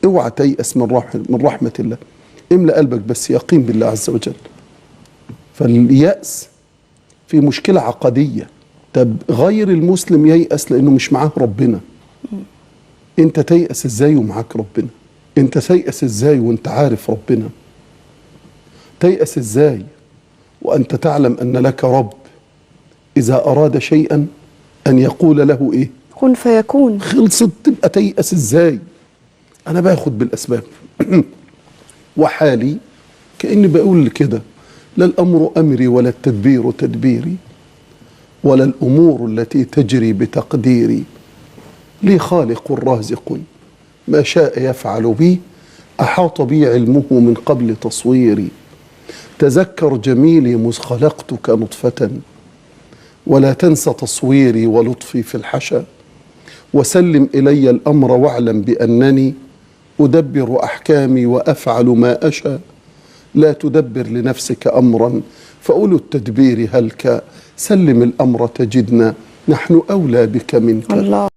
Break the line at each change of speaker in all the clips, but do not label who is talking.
اوعى تيأس من رحمة الله. املأ قلبك بس يقين بالله عز وجل. فاليأس في مشكلة عقدية. طب غير المسلم ييأس لأنه مش معاه ربنا. انت تيأس ازاي ومعاك ربنا؟ انت تيأس ازاي وانت عارف ربنا؟ تيأس ازاي وانت تعلم ان لك رب اذا اراد شيئا ان يقول له ايه؟
كن فيكون.
خلصت. تبقى تيأس ازاي؟ انا باخد بالاسباب وحالي كأني بقول كده: لا الامر امري ولا التدبير تدبيري ولا الامور التي تجري بتقديري، لي خالق رازق ما شاء يفعل بي، احاط بي علمه من قبل تصويري. تذكر جميلي مذ خلقتك نطفة، ولا تنس تصويري ولطفي في الحشا، وسلم إلي الأمر واعلم بأنني أدبر أحكامي وأفعل ما أشاء. لا تدبر لنفسك أمرا فأولو التدبير هلك، سلم الأمر تجدنا نحن أولى بك منك.
الله.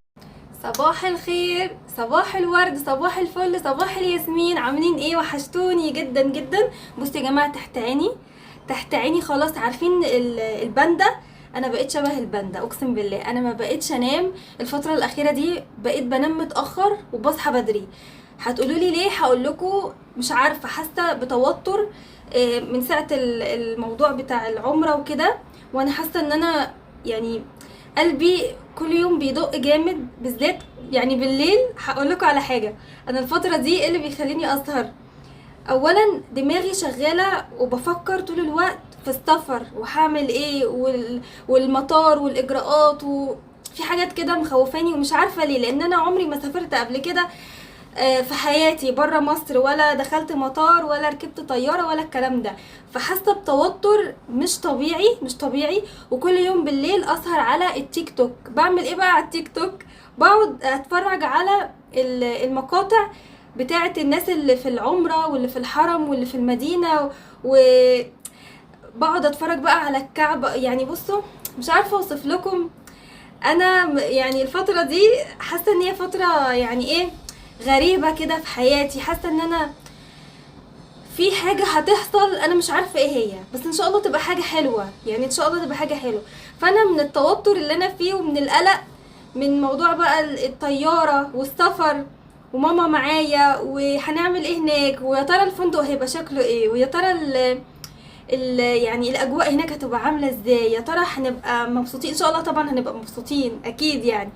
صباح الخير، صباح الورد، صباح الفل، صباح الياسمين. عاملين ايه؟ وحشتوني جدا جدا. بصوا يا جماعه، تحت عيني خلاص. عارفين الباندا؟ انا بقيت شبه الباندا، اقسم بالله. انا ما بقيتش انام الفتره الاخيره دي، بقيت بنام متاخر وبصحى بدري. هتقولوا لي ليه؟ هقول لكم. مش عارفه، حاسه بتوتر من ساعه الموضوع بتاع العمره وكده، وانا حاسه ان انا يعني قلبي كل يوم بيدق جامد، بالذات يعني بالليل. هقول لكم على حاجه، انا الفتره دي ايه اللي بيخليني اسهر؟ اولا دماغي شغاله وبفكر طول الوقت في السفر وهعمل ايه والمطار والاجراءات، وفي حاجات كده مخوفاني ومش عارفه ليه، لان انا عمري ما سافرت قبل كده في حياتي بره مصر، ولا دخلت مطار ولا ركبت طياره ولا الكلام ده. فحاسه بتوتر مش طبيعي. وكل يوم بالليل اسهر على التيك توك. بعمل ايه بقى على التيك توك؟ بقعد اتفرج على المقاطع بتاعه الناس اللي في العمره واللي في الحرم واللي في المدينه، وبقعد اتفرج بقى على الكعبه. يعني بصوا، مش عارفه اوصف لكم. انا يعني الفتره دي حاسه ان هي فتره يعني ايه، غريبه كده في حياتي. حاسه ان انا في حاجه هتحصل، انا مش عارفه ايه هي، بس ان شاء الله تبقى حاجه حلوه. يعني ان شاء الله تبقى حاجه حلوه. فانا من التوتر اللي انا فيه ومن القلق من موضوع بقى الطياره والسفر، وماما معايا وهنعمل ايه هناك، ويا ترى الفندق هيبقى شكله ايه، ويا ترى يعني الاجواء هناك هتبقى عامله ازاي، يا ترى هنبقى مبسوطين؟ ان شاء الله طبعا هنبقى مبسوطين اكيد يعني،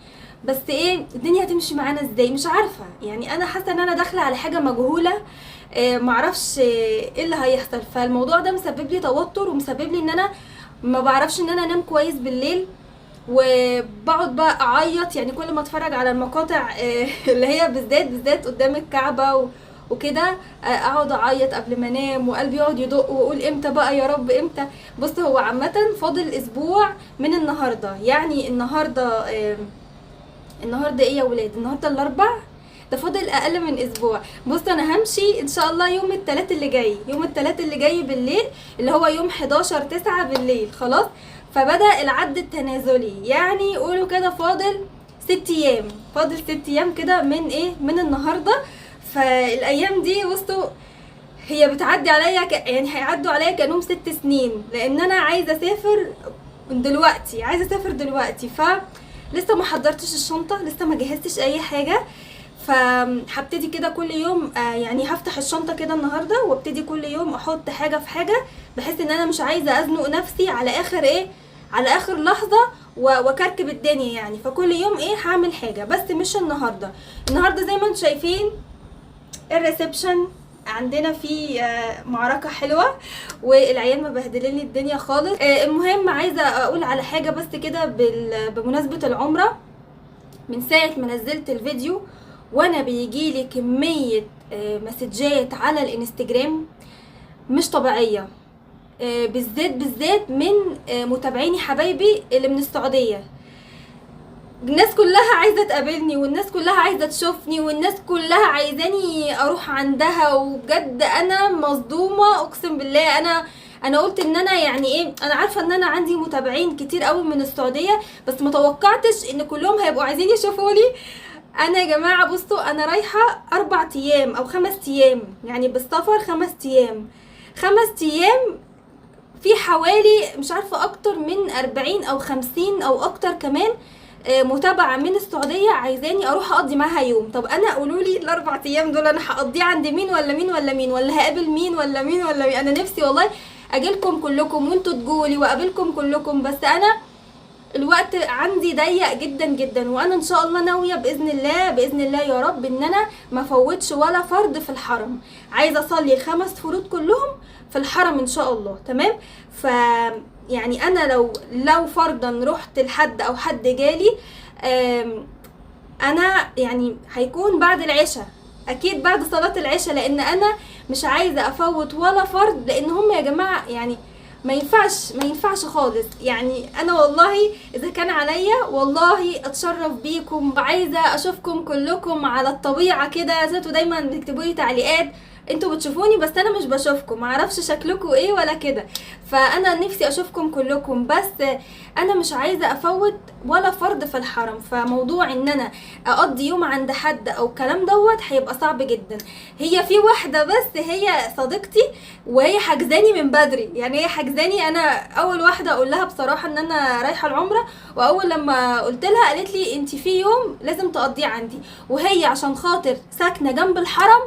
بس ايه الدنيا هتمشي معانا ازاي مش عارفه. يعني انا حاسه ان انا داخله على حاجه مجهوله، معرفش ايه اللي هيحصل. فالموضوع ده مسبب لي توتر، ومسبب لي ان انا ما بعرفش ان انا انام كويس بالليل، وبقعد بقى اعيط. يعني كل ما اتفرج على المقاطع اللي هي بالذات قدام الكعبه وكده، اقعد اعيط قبل ما انام، وقلبي يقعد يدق واقول امتى بقى يا رب امتى. بص، هو عامه فاضل اسبوع من النهارده. يعني النهارده ايه يا ولاد؟ النهارده الاربع، ده فاضل اقل من اسبوع. بص، انا همشي ان شاء الله يوم الثلاث اللي جاي بالليل، اللي هو يوم 11/9 بالليل خلاص. فبدأ العد التنازلي، يعني قولوا كده فاضل 6 ايام كده من ايه، من النهارده. فالايام دي بصوا هي بتعدي عليا يعني هيعدوا عليا كانهم 6 سنين، لان انا عايزه اسافر دلوقتي. لسه ما حضرتش الشنطه، لسه ما جهزتش اي حاجه. فهبتدي كده كل يوم، يعني هفتح الشنطه كده النهارده، وابتدي كل يوم احط حاجه في حاجه، بحيث ان انا مش عايزه ازنق نفسي على اخر لحظه وكركب الدنيا يعني. فكل يوم هعمل حاجه، بس مش النهارده زي ما انتم شايفين الريسبشن عندنا في معركه حلوه، والعيال مبهدلين لي الدنيا خالص. المهم عايزه اقول على حاجه بس كده بمناسبه العمره. من ساعه ما نزلت الفيديو وانا بيجيلي كميه مسجات على الانستجرام مش طبيعيه، بالذات من متابعيني حبايبي اللي من السعوديه. الناس كلها عايزه تقابلني، والناس كلها عايزه تشوفني، والناس كلها عايزاني اروح عندها. وبجد انا مصدومه اقسم بالله. انا قلت ان انا يعني ايه، انا عارفه ان انا عندي متابعين كتير قوي من السعوديه، بس ما توقعتش ان كلهم هيبقوا عايزين يشوفوني. انا يا جماعه بصوا، انا رايحه 4 ايام او 5 ايام، يعني بالسفر 5 ايام. 5 ايام في حوالي مش عارفه اكتر من 40 او 50 او اكتر كمان متابعه من السعوديه عايزاني اروح اقضي معاها يوم. طب انا قولوا لي الاربع ايام دول انا هقضيه عند مين ولا مين ولا مين، ولا هقابل مين ولا مين ولا مين؟ انا نفسي والله اجيلكم كلكم وانتوا تجولي واقابلكم كلكم، بس انا الوقت عندي ضيق جدا جدا. وانا ان شاء الله ناويه باذن الله باذن الله يا رب ان انا ما فوتش ولا فرض في الحرم. عايزه اصلي 5 فروض كلهم في الحرم ان شاء الله. تمام. ف يعني انا لو فرضا رحت لحد او حد جالي، انا يعني هيكون بعد العشاء، اكيد بعد صلاه العشاء، لان انا مش عايزه افوت ولا فرض، لان هم يا جماعه يعني ما ينفعش خالص. يعني انا والله اذا كان عليا والله اتشرف بيكم، وعايزه اشوفكم كلكم على الطبيعه كده. زيتوا دايما بتكتبوا لي تعليقات، انتوا بتشوفوني بس انا مش بشوفكم، معرفش شكلكم ايه ولا كده. فانا نفسي اشوفكم كلكم، بس انا مش عايزه افوت ولا فرض في الحرم. فموضوع ان انا اقضي يوم عند حد او الكلام دوت هيبقى صعب جدا. هي في واحده بس هي صديقتي، وهي حجزاني من بدري، يعني هي حجزاني. انا اول واحده اقول لها بصراحه ان انا رايحه العمره، واول لما قلت لها قالت لي انت في يوم لازم تقضيه عندي، وهي عشان خاطر ساكنه جنب الحرم.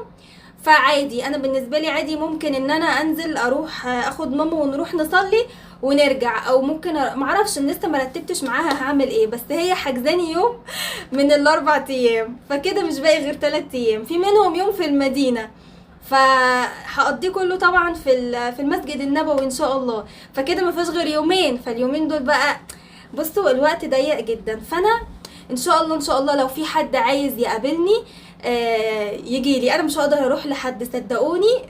فعادي، انا بالنسبه لي عادي، ممكن ان انا انزل اروح اخد ماما ونروح نصلي ونرجع، او ممكن معرفش، لسه مرتبتش معاها هعمل ايه. بس هي حجزاني يوم من ال4 ايام، فكده مش باقي غير 3 ايام، في منهم يوم في المدينه، فهقضيه كله طبعا في المسجد النبوي ان شاء الله. فكده ما فيش غير يومين، فاليومين دول بقى بصوا الوقت ضيق جدا. فانا ان شاء الله لو في حد عايز يقابلني يجي لي. انا مش هقدر اروح لحد صدقوني،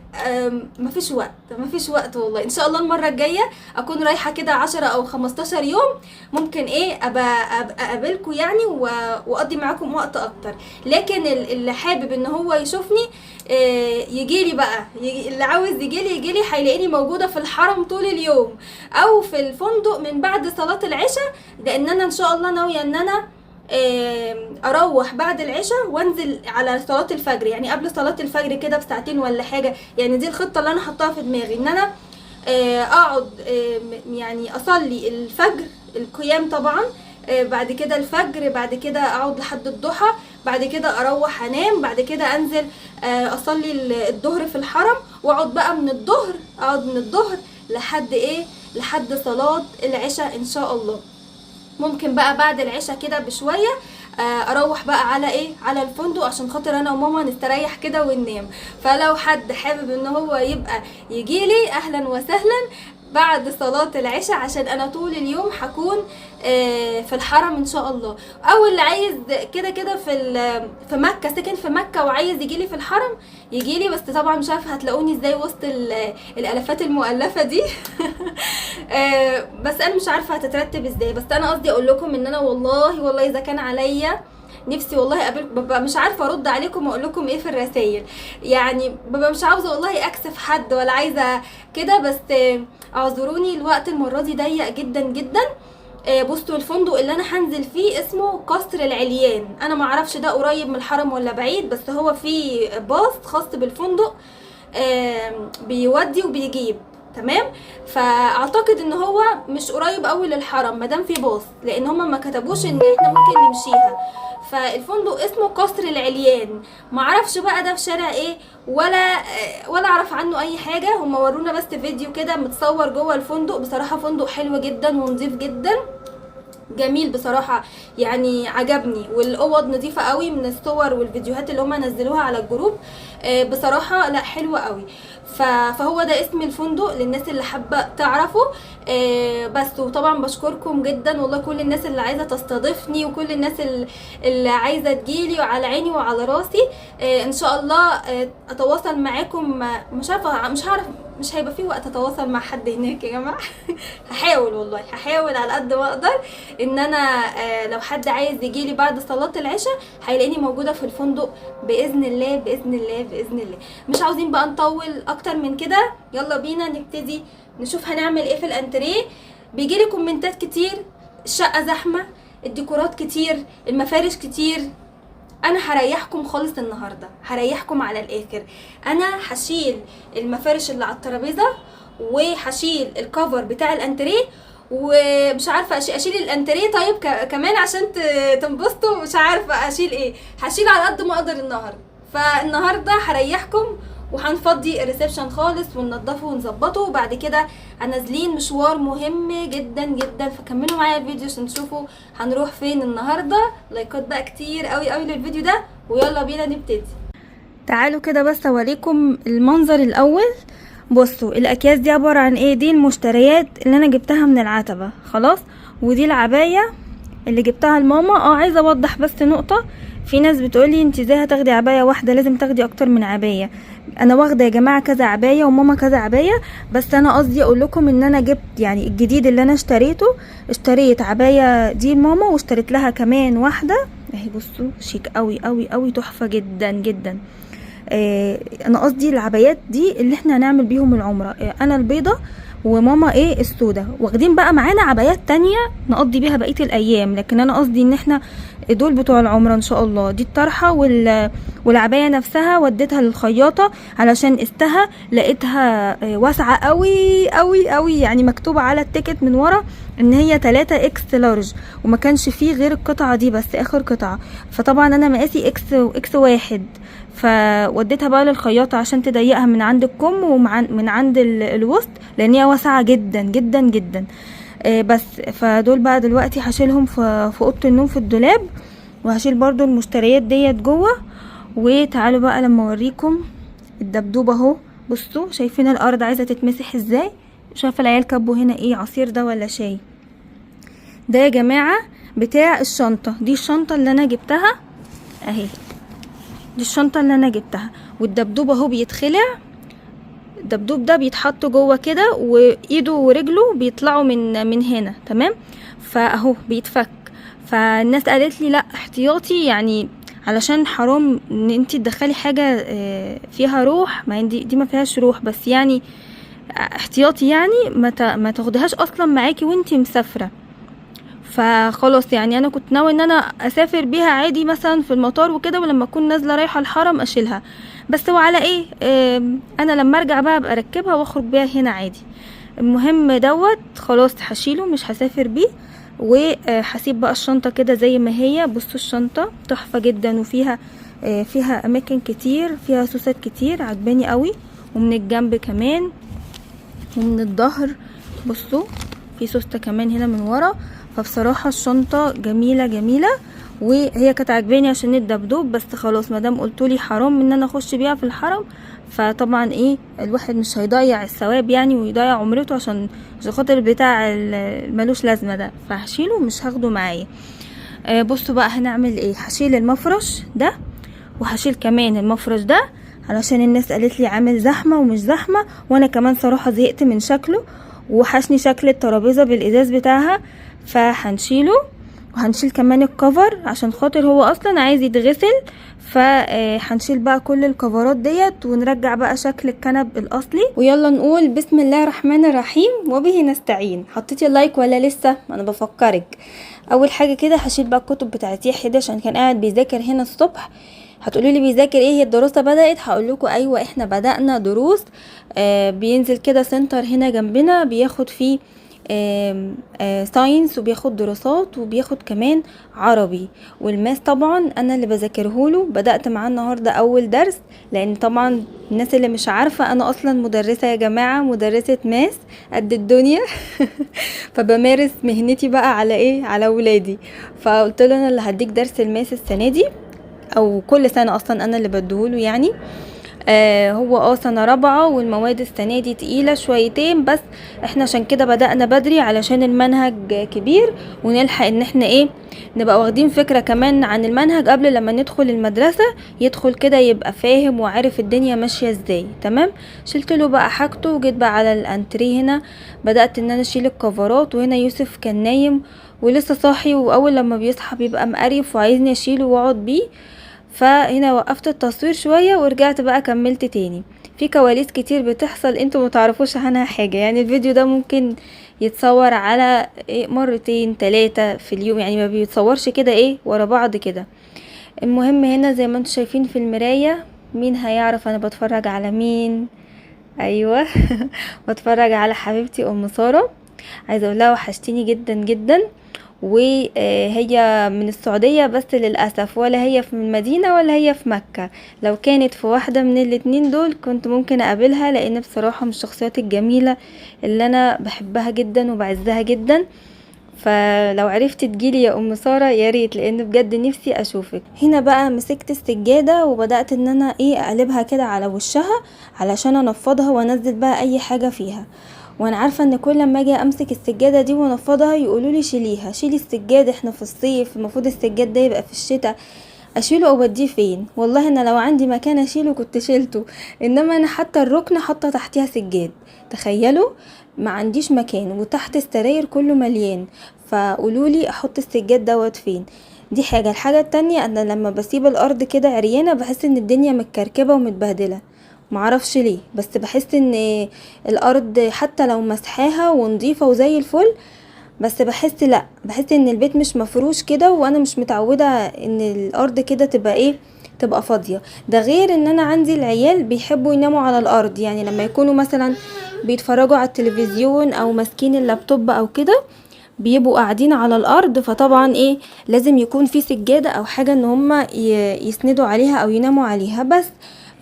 مفيش وقت والله. ان شاء الله المره الجايه اكون رايحه كده 10 او 15 يوم، ممكن ابقى اقابلكم يعني واقضي معاكم وقت اكتر. لكن اللي حابب ان هو يشوفني يجي لي بقى، اللي عاوز يجي لي هيلاقيني موجوده في الحرم طول اليوم، او في الفندق من بعد صلاه العشاء، لان انا ان شاء الله ناويه ان انا اروح بعد العشاء وانزل على صلاة الفجر، يعني قبل صلاة الفجر كده بساعتين ولا حاجة. يعني دي الخطة اللي انا حطاها في دماغي، ان انا اقعد يعني اصلي الفجر، القيام طبعا، بعد كده الفجر، بعد كده اقعد لحد الضحى، بعد كده اروح انام، بعد كده انزل اصلي الظهر في الحرم، واقعد بقى من الظهر لحد صلاة العشاء ان شاء الله. ممكن بقى بعد العشاء كده بشويه اروح بقى على الفندق، عشان خاطر انا وماما نستريح كده وننام. فلو حد حابب ان هو يبقى يجيلي، اهلا وسهلا بعد صلاة العشاء، عشان انا طول اليوم هكون في الحرم ان شاء الله. او اللي عايز كده في مكة، ساكن في مكة وعايز يجيلي في الحرم يجيلي، بس طبعا مش عارفه هتلاقوني ازاي وسط الالافات المؤلفه دي. بس انا مش عارفه هتترتب ازاي. بس انا قصدي اقول لكم ان انا والله اذا كان عليا نفسي والله اقابلكم، ببقى مش عارفه ارد عليكم واقول لكم ايه في الرسائل، يعني ببقى مش عاوزه والله اكسف حد ولا عايزه كده، بس اعذروني الوقت المره دي ضيق جدا جدا. بصوا الفندق اللي انا هنزل فيه اسمه قصر العليان، انا ما اعرفش ده قريب من الحرم ولا بعيد، بس هو في باص خاص بالفندق بيودي وبيجيب. تمام. فاعتقد ان هو مش قريب قوي للحرم مادام في باص، لان هما ما كتبوش ان احنا ممكن نمشيها. فالفندق اسمه قصر العليان، معرفش بقى ده في شارع ايه ولا اعرف عنه اي حاجه. هما ورونا بس فيديو كده متصور جوه الفندق، بصراحه فندق حلو جدا ونظيف جدا، جميل بصراحه، يعني عجبني، والاوض نظيفه قوي من الصور والفيديوهات اللي هما نزلوها على الجروب. بصراحه لا حلوه قوي. فهو ده اسم الفندق للناس اللي حابه تعرفه. بس وطبعا بشكركم جدا والله، كل الناس اللي عايزه تستضيفني وكل الناس اللي عايزه تجيلي، وعلى عيني وعلى راسي. ان شاء الله اتواصل معاكم. مش هعرف، مش هيبقى فيه وقت اتواصل مع حد هناك يا جماعه. هحاول والله، هحاول على قد ما اقدر ان انا لو حد عايز يجيلي بعد صلاه العشاء هيلاقيني موجوده في الفندق باذن الله باذن الله باذن الله. مش عاوزين بقى نطول اكتر من كده، يلا بينا نبتدي نشوف هنعمل ايه في الانتريه. بيجيلي كومنتات كتير، الشقه زحمه، الديكورات كتير، المفارش كتير، انا هريحكم خالص النهارده، هريحكم على الاخر. انا هشيل المفارش اللي على الترابيزه، وهشيل الكفر بتاع الانتريه، ومش عارفه اشيل الانتريه طيب كمان عشان تنبسطوا. مش عارفه اشيل ايه، هشيل على قد ما اقدر النهارده. فالنهارده هريحكم وهنفضي الريسبشن خالص وننضفه ونظبطه، وبعد كده هنازلين مشوار مهم جدا جدا. فكملوا معايا الفيديو عشان تشوفوا هنروح فين النهارده. لايكات بقى كتير قوي قوي للفيديو ده، ويلا بينا نبتدي. تعالوا كده بس اوريكم المنظر الاول. بصوا الاكياس دي عباره عن ايه. دي المشتريات اللي انا جبتها من العتبه خلاص، ودي العبايه اللي جبتها لماما. عايزه اوضح بس نقطه. في ناس بتقولي انت ازاي هتاخدي عبايه واحده، لازم تاخدي اكتر من عبايه. انا واخده يا جماعه كذا عبايه وماما كذا عبايه، بس انا قصدي اقول لكم ان انا جبت يعني الجديد اللي انا اشتريت عبايه دي لماما، واشتريت لها كمان واحده اهي. بصوا شيك قوي قوي قوي، تحفه جدا جدا. انا قصدي العبايات دي اللي احنا هنعمل بيهم العمره. انا البيضه وماما السودا. واخدين بقى معانا عبايات تانية نقضي بيها بقيه الايام، لكن انا قصدي ان احنا دول بتوع العمره ان شاء الله. دي الطرحه والعباية نفسها وديتها للخياطة علشان قستها، لقيتها واسعة قوي قوي قوي، يعني مكتوب على التيكت من ورا ان هي 3 اكس لارج، وما كانش فيه غير القطعة دي بس، اخر قطعة. فطبعا انا مقاسي اكس واحد، فوديتها بقى للخياطة عشان تضيقها من عند الكم ومن عند الوسط، لان هي واسعة جدا جدا جدا. بس فدول بقى دلوقتي هشيلهم في اوضه النوم في الدولاب، وهشيل برضو المشتريات ديت جوه. وتعالوا بقى لما اوريكم الدبدوب اهو. بصوا شايفين الارض عايزه تتمسح ازاي. شايفه العيال كبوا هنا ايه، عصير ده ولا شاي؟ ده يا جماعه بتاع الشنطه. دي الشنطه اللي انا جبتها اهي، دي الشنطه اللي انا جبتها. والدبدوب اهو بيتخلع. الدبدوب ده بيتحط جوه كده، وايده ورجله بيطلعوا من هنا، تمام؟ فاهو بيتفك. فالناس قالت لي لا احتياطي، يعني علشان حرام ان انتي تدخلي حاجه فيها روح. ما دي ما فيهاش روح، بس يعني احتياطي، يعني ما تاخدهاش اصلا معاكي وانتي مسافره. فخلاص يعني انا كنت ناوي ان انا اسافر بيها عادي مثلا في المطار وكده، ولما اكون نازله رايحه الحرم اشيلها بس. وعلى ايه انا لما ارجع بقى ابقى اركبها واخرج بيها هنا عادي. المهم دوت خلاص هشيله، مش هسافر بيه. وهسيب بقى الشنطه كده زي ما هي. بصوا الشنطه تحفه جدا، وفيها فيها اماكن كتير، فيها سوسات كتير عجباني قوي، ومن الجنب كمان ومن الظهر. بصوا في سوسته كمان هنا من ورا. فبصراحه الشنطه جميله جميله، وهي كانت عجباني عشان الدبدوب. بس خلاص مادام قلتولي حرام ان انا اخش بيها في الحرم، فطبعا الواحد مش هيضيع الثواب يعني، ويضيع عمرته عشان خاطر بتاع ملوش لازمه ده. فهشيله مش هاخده معايا. بصوا بقى هنعمل ايه. هشيل المفرش ده، وهشيل كمان المفرش ده، علشان الناس قالت لي عامل زحمه ومش زحمه، وانا كمان صراحه زهقت من شكله، وحشني شكل الترابيزه بالازاز بتاعها. فهنشيله. وهنشيل كمان الكفر عشان خاطر هو اصلا عايز يتغسل. فهنشيل بقى كل الكفرات ديت، ونرجع بقى شكل الكنب الاصلي. ويلا نقول بسم الله الرحمن الرحيم وبه نستعين. حطيتي اللايك ولا لسه؟ انا بفكرك. اول حاجه كده هشيل بقى الكتب بتاعت يحيى ده، عشان كان قاعد بيذاكر هنا الصبح. هتقولوا لي بيذاكر ايه، هي الدراسه بدات؟ هقول لكم ايوه احنا بدانا دروس. بينزل كده سنتر هنا جنبنا بياخد فيه ساينس، وبياخد دراسات، وبياخد كمان عربي. والماس طبعا انا اللي بذاكرهوله. بدأت معاه النهارده اول درس، لان طبعا الناس اللي مش عارفة انا اصلا مدرسة يا جماعة، مدرسة ماس قد الدنيا. فبمارس مهنتي بقى على على ولادي. فقلت له انا اللي هديك درس الماس السنة دي، او كل سنة اصلا انا اللي بديهوله يعني. هو سنة رابعة، والمواد السنة دي تقيلة شويتين، بس احنا عشان كده بدأنا بدري علشان المنهج كبير، ونلحق ان احنا نبقى واخدين فكرة كمان عن المنهج قبل لما ندخل المدرسة، يدخل كده يبقى فاهم وعارف الدنيا ماشية ازاي. تمام. شلت له بقى حاجته، وجيت بقى على الانتريه هنا بدأت ان انا اشيل الكفرات. وهنا يوسف كان نايم ولسه صاحي، واول لما بيصحى بيبقى مقرف وعايزني اشيله واقعد بيه. فهنا وقفت التصوير شوية ورجعت بقى كملت تاني. في كواليس كتير بتحصل انتوا متعرفوش عنها حاجة، يعني الفيديو ده ممكن يتصور على مرتين 3 في اليوم، يعني ما بيتصورش كده ورا بعض كده. المهم هنا زي ما انتم شايفين في المراية، مين هيعرف انا بتفرج على مين؟ ايوه بتفرج على حبيبتي ام سارة. عايزه اقول لها وحشتيني جدا جدا، وهي من السعودية بس للأسف، ولا هي في المدينة ولا هي في مكة. لو كانت في واحدة من الاتنين دول كنت ممكن أقابلها، لأن بصراحة من الشخصيات الجميلة اللي أنا بحبها جدا وبعزها جدا. فلو عرفت تجيلي يا ام ساره يا ريت، لان بجد نفسي اشوفك. هنا بقى مسكت السجاده وبدات ان انا اقلبها كده على وشها علشان انفضها وانزل بقى اي حاجه فيها. وانا عارفه ان كل ما اجي امسك السجاده دي وانفضها يقولوا لي شيليها، شيلي السجاد، احنا في الصيف، المفروض السجاد ده يبقى في الشتاء. اشيله او بديه فين؟ والله انا لو عندي مكان اشيله كنت شيلته، انما انا حتى الركنه حاطه تحتها سجاد. تخيلوا، ما عنديش مكان وتحت السراير كله مليان، فقولولي احط السجاد دوت فين؟ دي حاجه. الحاجه التانية، انا لما بسيب الارض كده عريانه بحس ان الدنيا متكركبه ومتبهدله، معرفش ليه، بس بحس ان الارض حتى لو مسحاها ونضيفه وزي الفل، بس بحس ان البيت مش مفروش كده، وانا مش متعوده ان الارض كده تبقى فاضيه. ده غير ان انا عندي العيال بيحبوا يناموا على الارض، يعني لما يكونوا مثلا بيتفرجوا على التلفزيون او ماسكين اللابتوب او كده بيبقوا قاعدين على الارض، فطبعا لازم يكون في سجاده او حاجه ان هم يسندوا عليها او يناموا عليها. بس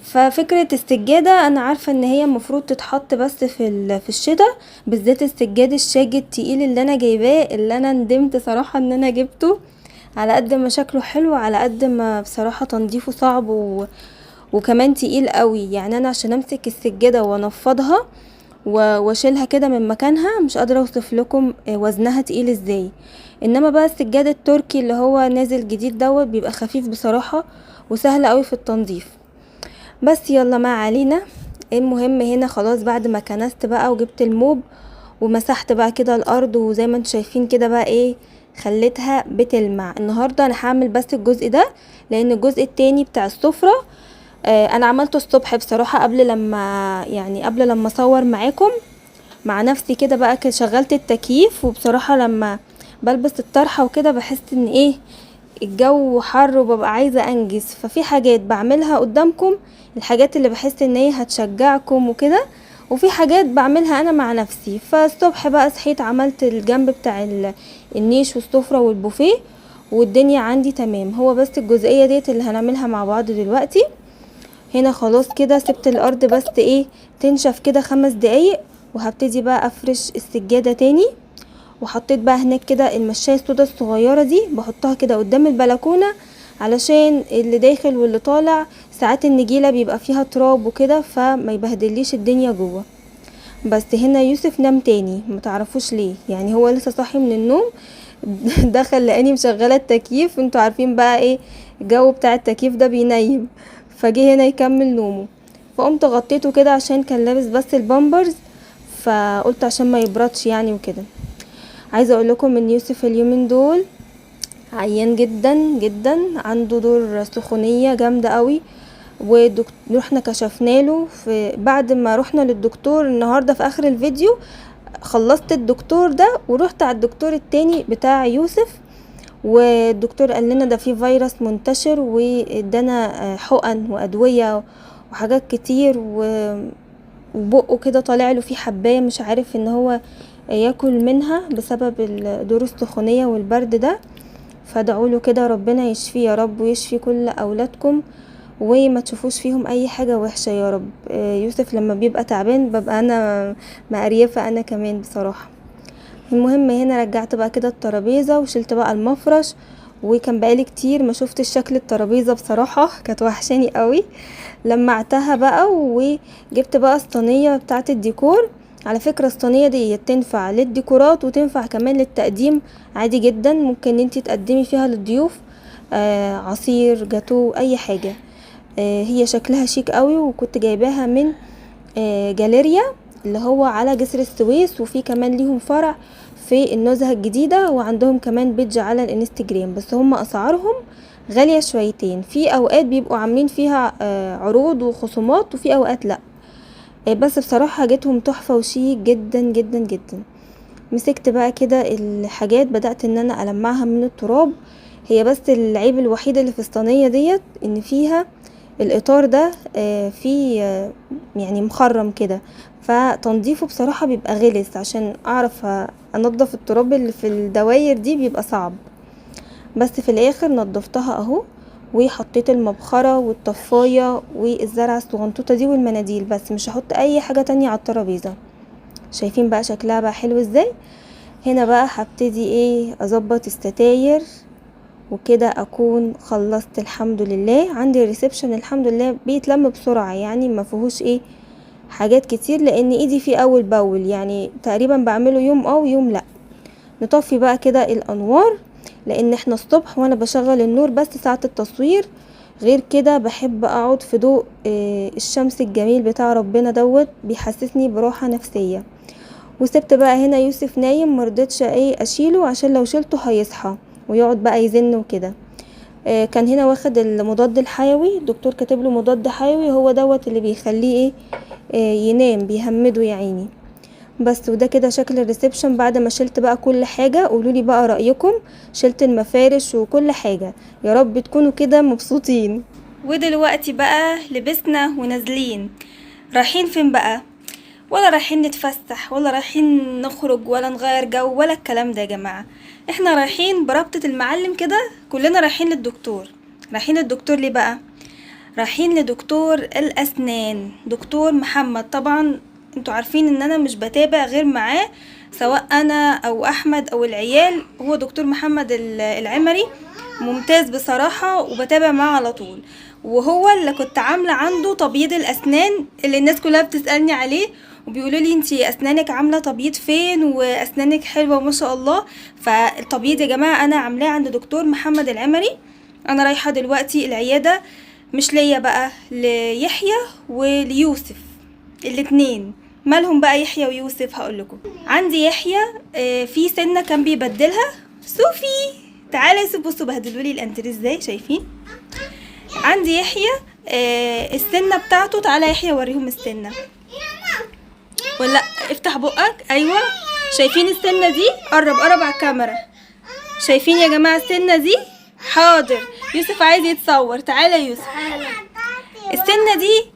ففكرة السجادة انا عارفة ان هي المفروض تتحط بس في الشتاء، بالذات السجاد الشاج التقيل اللي انا جايباه، اللي انا ندمت صراحة ان انا جبته. على قد ما شكله حلو، على قد ما بصراحة تنظيفه صعب وكمان تقيل قوي. يعني انا عشان امسك السجادة وانفضها واشيلها كده من مكانها مش قادرة اوصف لكم وزنها تقيل ازاي. انما بقى السجاد التركي اللي هو نازل جديد دوت بيبقى خفيف بصراحة وسهل قوي في التنظيف. بس يلا ما علينا. المهم هنا خلاص بعد ما كنست بقى وجبت الموب ومسحت بقى كده الارض، وزي ما انتم شايفين كده بقى خليتها بتلمع. النهارده انا هعمل بس الجزء ده، لان الجزء التاني بتاع السفرة انا عملته الصبح بصراحة قبل لما اصور معاكم مع نفسي كده بقى. شغلت التكييف، وبصراحة لما بلبس الطرحة وكده بحس ان الجو حر وببقى عايزة انجز، ففي حاجات بعملها قدامكم، الحاجات اللي بحس ان هي هتشجعكم وكده، وفي حاجات بعملها انا مع نفسي. فالصبح بقى صحيت عملت الجنب بتاع النيش والسفرة والبوفيه، والدنيا عندي تمام. هو بس الجزئية ديت اللي هنعملها مع بعض دلوقتي. هنا خلاص كده سبت الارض بس تنشف كده 5 دقايق، وهبتدي بقى افرش السجادة تاني. وحطيت بقى هناك كده المشاية السودا الصغيرة دي، بحطها كده قدام البلكونة علشان اللي داخل واللي طالع، ساعات النجيلة بيبقى فيها تراب وكده فما يبهدليش الدنيا جوه. بس هنا يوسف نام تاني، متعرفوش ليه، يعني هو لسه صاحي من النوم دخل لاني مشغلة التكييف، انتوا عارفين بقى الجو بتاع التكييف ده بينيم، فجه هنا يكمل نومه. فقمت غطيته كده عشان كان لابس بس البامبرز، فقلت عشان ما يبردش يعني وكده. عايزه اقول لكم ان يوسف اليومين دول عيان جدا جدا، عنده دور سخونيه جامده قوي، ورحنا كشفنا له. بعد ما رحنا للدكتور النهارده في اخر الفيديو خلصت الدكتور ده ورحت على الدكتور التاني بتاع يوسف، والدكتور قال لنا ده فيه فيروس منتشر، وادانا حقن وادويه وحاجات كتير، وبقه كده طالع له فيه حبايه مش عارف ان هو ياكل منها بسبب الدور السخونيه والبرد ده. فادعوا له كده ربنا يشفيه يا رب، ويشفي كل اولادكم، وما تشوفوش فيهم اي حاجه وحشه يا رب. يوسف لما بيبقى تعبان ببقى انا مقريفه انا كمان بصراحه. المهم هنا رجعت بقى كده الترابيزه وشلت بقى المفرش، وكان بقالي كتير ما شفتش شكل الترابيزه بصراحه، كانت وحشاني قوي. لمعتها بقى وجبت بقى الصينيه بتاعه الديكور. على فكرة الصينية دي تنفع للديكورات وتنفع كمان للتقديم عادي جدا، ممكن انتي تقدمي فيها للضيوف عصير، جاتو، اي حاجة. هي شكلها شيك قوي، وكنت جايباها من جاليريا اللي هو على جسر السويس، وفي كمان ليهم فرع في النزهة الجديدة، وعندهم كمان بيدج على الانستجرام، بس هم اسعارهم غالية شويتين. في اوقات بيبقوا عاملين فيها عروض وخصومات، وفي اوقات لا، بس بصراحة جتهم تحفة وشيك جدا جدا جدا. مسكت بقى كده الحاجات، بدأت ان انا ألمعها من التراب هي بس العيب الوحيد اللي في الصينية ديت ان فيها الاطار ده فيه يعني مخرم كده، فتنظيفه بصراحة بيبقى غلس، عشان اعرف انضف التراب اللي في الدواير دي بيبقى صعب. بس في الاخر نضفتها اهو، وحطيت المبخرة والطفاية والزرعة الصغنطوطة دي والمناديل، بس مش هحط اي حاجة تانية على الترابيزة. شايفين بقى شكلها بقى حلو ازاي؟ هنا بقى هبتدي ايه اظبط الستاير، وكده اكون خلصت الحمد لله. عندي الريسبشن الحمد لله بيتلم بسرعة، يعني ما فيهوش ايه حاجات كتير، لان ايدي فيه اول باول، يعني تقريبا بعمله يوم ويوم لا. نطفي بقى كده الانوار، لان احنا الصبح وانا بشغل النور بس ساعة التصوير، غير كده بحب اقعد في ضوء الشمس الجميل بتاع ربنا دوت، بيحسسني براحة نفسية. وسبت بقى هنا يوسف نايم، مرضتش ايه اشيله عشان لو شلته هيصحى ويقعد بقى يزن وكده. كان هنا واخد المضاد الحيوي، الدكتور كاتب له مضاد حيوي، هو دوت اللي بيخليه ايه ينام، بيهمده يا عيني. بس وده كده شكل الريسبشن بعد ما شلت بقى كل حاجة. قولولي بقى رأيكم، شلت المفارش وكل حاجة، يا رب تكونوا كده مبسوطين. ودلوقتي بقى لبسنا ونازلين، رايحين فين بقى؟ ولا رايحين نتفسح ولا رايحين نخرج ولا نغير جو ولا الكلام ده يا جماعة، احنا رايحين بربطة المعلم كده، كلنا رايحين للدكتور. رايحين للدكتور ليه بقى؟ رايحين لدكتور الأسنان، دكتور محمد. طبعا انتوا عارفين ان انا مش بتابع غير معاه، سواء انا او احمد او العيال. هو دكتور محمد العمري ممتاز بصراحة، وبتابع معاه على طول، وهو اللي كنت عاملة عنده تبييض الأسنان اللي الناس كلها بتسألني عليه، وبيقولوا لي انتي أسنانك عاملة تبييض فين، وأسنانك حلوة ما شاء الله. فالتبييض يا جماعة أنا عاملاه عند دكتور محمد العمري. أنا رايحة دلوقتي العيادة، مش ليا بقى، ليحيى وليوسف الاتنين. مالهم بقى يحيى ويوسف؟ هقولكم. عندي يحيى في سنة كان بيبدلها. صوفي تعالى يا يوسف، بصوا بهدلولي الانتريه ازاي، شايفين؟ عندي يحيى السنة بتاعته، تعالى يحيى وريهم السنة، ولا افتح بقك. ايوه شايفين السنة دي؟ قرب على الكاميرا. شايفين يا جماعة السنة دي؟ حاضر، يوسف عايز يتصور، تعالى يا يوسف. السنة دي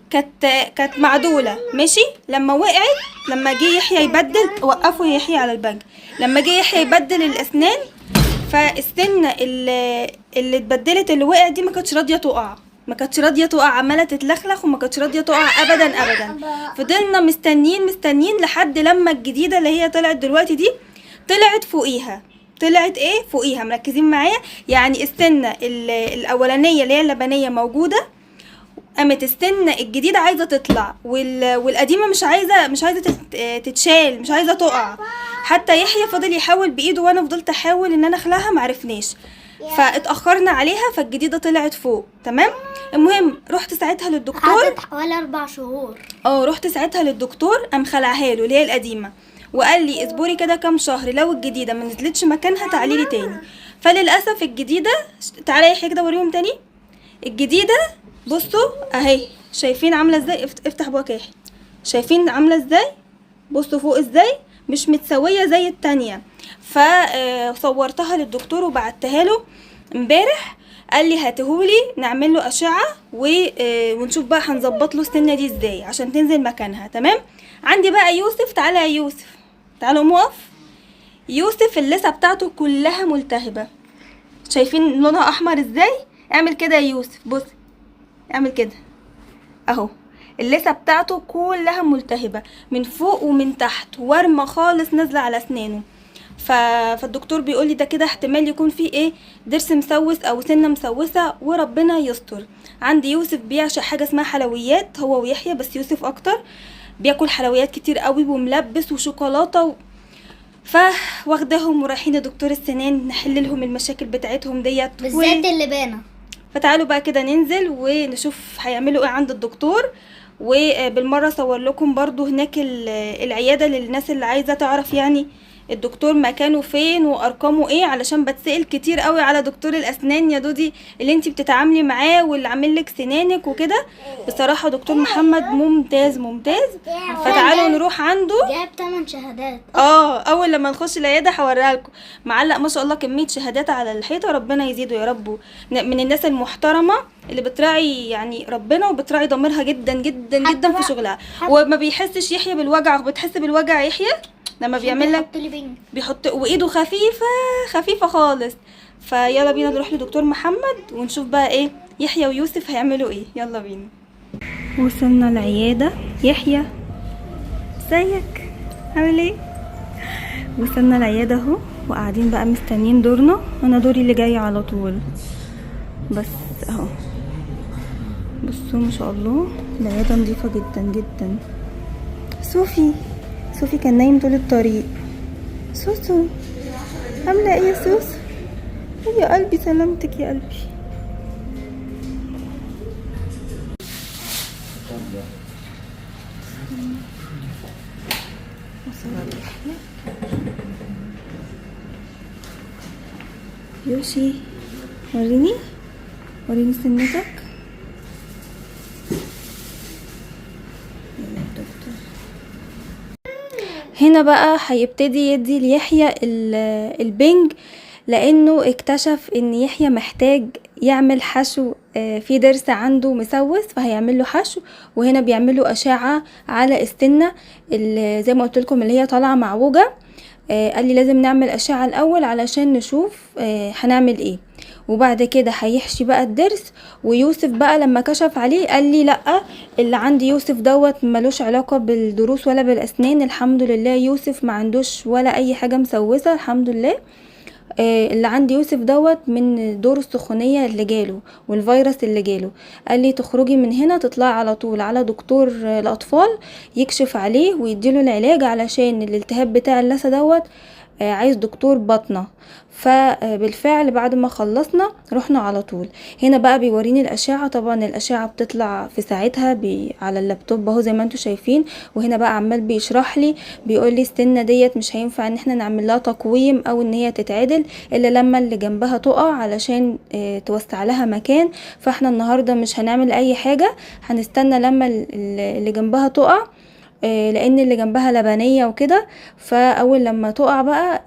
كانت معدولة ماشي، لما وقعت، لما جه يحيى يبدل، وقفوا يحيى على البنك، لما جه يحيى يبدل الاسنان، فالسنة اللي اتبدلت اللي وقعت دي ما كانتش راضية تقع، عمالة تتلخلخ وما كانتش راضية تقع ابدا. فضلنا مستنيين لحد لما الجديدة اللي هي طلعت دلوقتي دي طلعت فوقيها. فوقيها، مركزين معايا؟ يعني السنة الاولانية اللي هي اللبنية موجودة، قامت السنة الجديدة عايزة تطلع، والقديمة مش عايزة تتشال، مش عايزة تقع. حتى يحيى فضل يحاول بايده، وانا فضلت احاول ان انا اخلعها، معرفناش، فاتأخرنا عليها، فالجديدة طلعت فوق. تمام. المهم رحت ساعتها للدكتور،
قعدت حوالي 4 شهور.
رحت ساعتها للدكتور، قام خلعها له اللي هي القديمة، وقال لي اصبري كده كام شهر، لو الجديدة ما نزلتش مكانها تعالي لي تاني. فللاسف الجديدة، تعالى يا يحيى كده وريهم تاني. الجديدة بصوا اهي، شايفين عاملة ازاي؟ افتح بوك يا يحيى، شايفين عاملة ازاي؟ بصوا فوق ازاي، مش متسوية زي التانية. فصورتها للدكتور وبعتها له امبارح، قال لي هاتهولي نعمل له اشعة ونشوف بقى هنظبط له السنة دي ازاي عشان تنزل مكانها. تمام. عندي بقى يوسف، تعالى يا يوسف، تعالوا موقف. يوسف اللثة بتاعته كلها ملتهبة، شايفين لونها احمر ازاي؟ اعمل كده يا يوسف، بص اعمل كده اهو، اللثة بتاعته كلها ملتهبة من فوق ومن تحت، ورمة خالص نازلة على اسنانه. فالدكتور بيقول لي ده كده احتمال يكون فيه ايه، ضرس مسوس او سنة مسوسة، وربنا يستر. عندي يوسف بيعشق حاجة اسمها حلويات، هو ويحيى، بس يوسف اكتر، بياكل حلويات كتير قوي وملبس وشوكولاتة فواخداهم ورايحين لدكتور السنان نحل لهم المشاكل بتاعتهم ديت،
بالذات اللبانة.
فتعالوا بقى كده ننزل ونشوف هيعملوا ايه عند الدكتور. وبالمرة صور لكم برضو هناك العيادة للناس اللي عايزة تعرف يعني الدكتور مكانه فين وارقامه ايه، علشان بتسأل كتير قوي على دكتور الاسنان يا دودي اللي انتي بتتعاملي معاه واللي عامل لك سنانك وكده. بصراحة دكتور محمد ممتاز ممتاز، فتعالوا نروح عنده.
جاب 8 شهادات.
اول لما نخش العياده هوريها لكم، معلق ما شاء الله كميه شهادات على الحيطه، ربنا يزيده يا رب. من الناس المحترمه اللي بتراعي يعني ربنا وبتراعي ضميرها جدا جدا جدا في شغلها، وما بيحسش يحيى بالوجع. بتحس بالوجع يحيى لما بيعمل لك بيحط وايده خفيفه خفيفه خالص. فيلا بينا نروح لدكتور محمد ونشوف بقى ايه يحيى ويوسف هيعملوا ايه. يلا بينا. وصلنا العياده. يحيى ازيك عامل ايه؟ وصلنا العياده اهو، وقاعدين بقى مستنيين دورنا. انا دوري اللي جاي على طول. بس اهو بصوا ما شاء الله العياده نظيفه جدا جدا. صوفي كان نايم طول الطريق. سوسو عامله ايه يا سوسو؟ يا قلبي سلامتك يا قلبي. يوشي وريني سنتك. هنا بقى هيبتدي يدي ليحيى البنج، لانه اكتشف ان يحيى محتاج يعمل حشو في ضرس عنده مسوس، فهيعمل له حشو. وهنا بيعملوا اشعه على السنه اللي زي ما قلت لكم اللي هي طالعه معوجه. قال لي لازم نعمل اشعه الاول علشان نشوف هنعمل ايه، وبعد كده هيحشي بقى الضرس. ويوسف بقى لما كشف عليه قال لي لا، اللي عندي يوسف دوت ملوش علاقه بالضروس ولا بالاسنان، الحمد لله يوسف ما عندوش ولا اي حاجه مسوسه الحمد لله. اللي عندي يوسف دوت من دور السخونية اللي جاله والفيروس اللي جاله. قال لي تخرجي من هنا تطلعي على طول على دكتور الأطفال يكشف عليه ويديله العلاج، علشان الالتهاب بتاع اللثة دوت عايز دكتور باطنة. فبالفعل بعد ما خلصنا رحنا على طول. هنا بقى بيوريني الاشعه. طبعا الاشعه بتطلع في ساعتها على اللابتوب اهو زي ما انتم شايفين. وهنا بقى عمال بيشرح لي، بيقول لي السنه ديت مش هينفع ان احنا نعمل لها تقويم او ان هي تتعدل الا لما اللي جنبها تقع علشان توسع لها مكان. فاحنا النهارده مش هنعمل اي حاجه، هنستنى لما اللي جنبها تقع، لان اللي جنبها لبنية وكده. فاول لما تقع بقى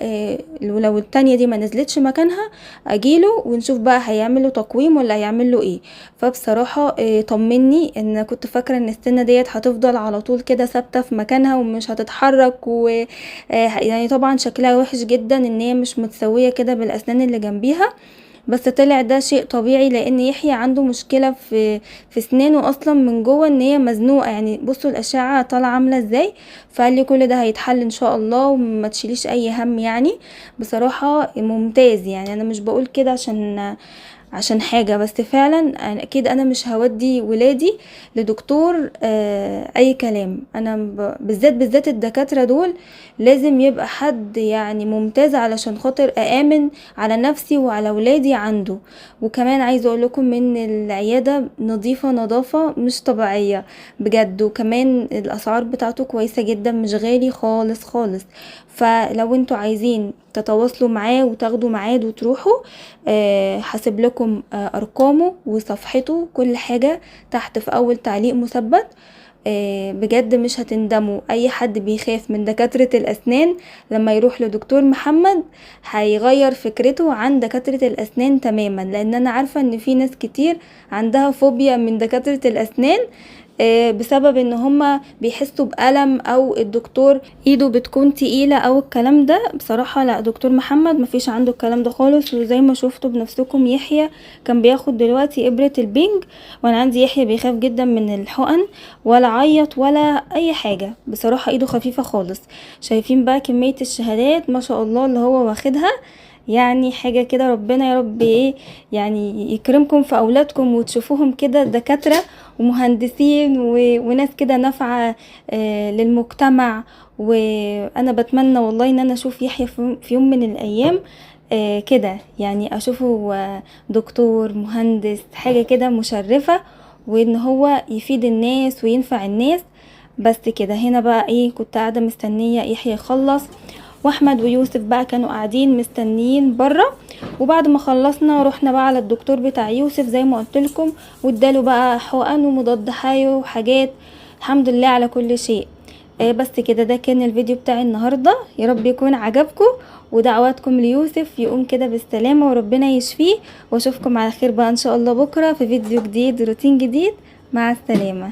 لو التانية دي ما نزلتش مكانها اجيله ونشوف بقى هيعملوا تقويم ولا هيعملوا ايه. فبصراحة طمني، ان كنت فاكرة ان السنة ديت هتفضل على طول كده ثابتة في مكانها ومش هتتحرك، يعني طبعا شكلها وحش جدا ان هي مش متسوية كده بالاسنان اللي جنبيها. بس طلع ده شيء طبيعي، لان يحيى عنده مشكله في اسنانه اصلا من جوه، ان هي مزنوقه. يعني بصوا الاشعه طالعه عامله ازاي. فقال لي كل ده هيتحل ان شاء الله وما تشيليش اي هم. يعني بصراحه ممتاز. يعني انا مش بقول كده عشان حاجة، بس فعلا اكيد انا مش هودي ولادي لدكتور اي كلام. انا بالذات الدكاترة دول لازم يبقى حد يعني ممتاز علشان خاطر آمن على نفسي وعلى ولادي عنده. وكمان عايزه اقول لكم ان العيادة نظافة مش طبيعية بجد. وكمان الاسعار بتاعته كويسة جدا، مش غالي خالص خالص. فلو انتوا عايزين تتواصلوا معاه وتاخدوا ميعاد وتروحوا، هسيب لكم ارقامه وصفحته كل حاجة تحت في اول تعليق مثبت. بجد مش هتندموا. اي حد بيخاف من دكاترة الاسنان لما يروح لدكتور محمد هيغير فكرته عن دكاترة الاسنان تماما، لان انا عارفة ان في ناس كتير عندها فوبيا من دكاترة الاسنان بسبب ان هما بيحسوا بألم او الدكتور ايده بتكون تقيلة او الكلام ده. بصراحة لا، دكتور محمد مفيش عنده الكلام ده خالص. وزي ما شفتوا بنفسكم يحيى كان بياخد دلوقتي ابرة البنج، وانا عندي يحيى بيخاف جدا من الحقن، ولا عيط ولا اي حاجة. بصراحة ايده خفيفة خالص. شايفين بقى كمية الشهادات ما شاء الله اللي هو واخدها. يعني حاجة كده ربنا يا رب ايه يعني يكرمكم في اولادكم وتشوفوهم كده دكاترة ومهندسين وناس كده نافعة للمجتمع. وانا بتمنى والله ان انا اشوف يحيى في يوم من الايام كده، يعني اشوفه دكتور مهندس حاجة كده مشرفة، وان هو يفيد الناس وينفع الناس. بس كده هنا بقى ايه كنت قاعدة مستنية يحيى يخلص واحمد ويوسف بقى كانوا قاعدين مستنيين بره. وبعد ما خلصنا رحنا بقى على الدكتور بتاع يوسف زي ما قلت لكم، واداله بقى حقن ومضاد حيوي وحاجات. الحمد لله على كل شيء. بس كده، ده كان الفيديو بتاعي النهارده، يا رب يكون عجبكم، ودعواتكم ليوسف يقوم كده بالسلامه وربنا يشفيه. واشوفكم على خير بقى ان شاء الله بكره في فيديو جديد، روتين جديد. مع السلامه.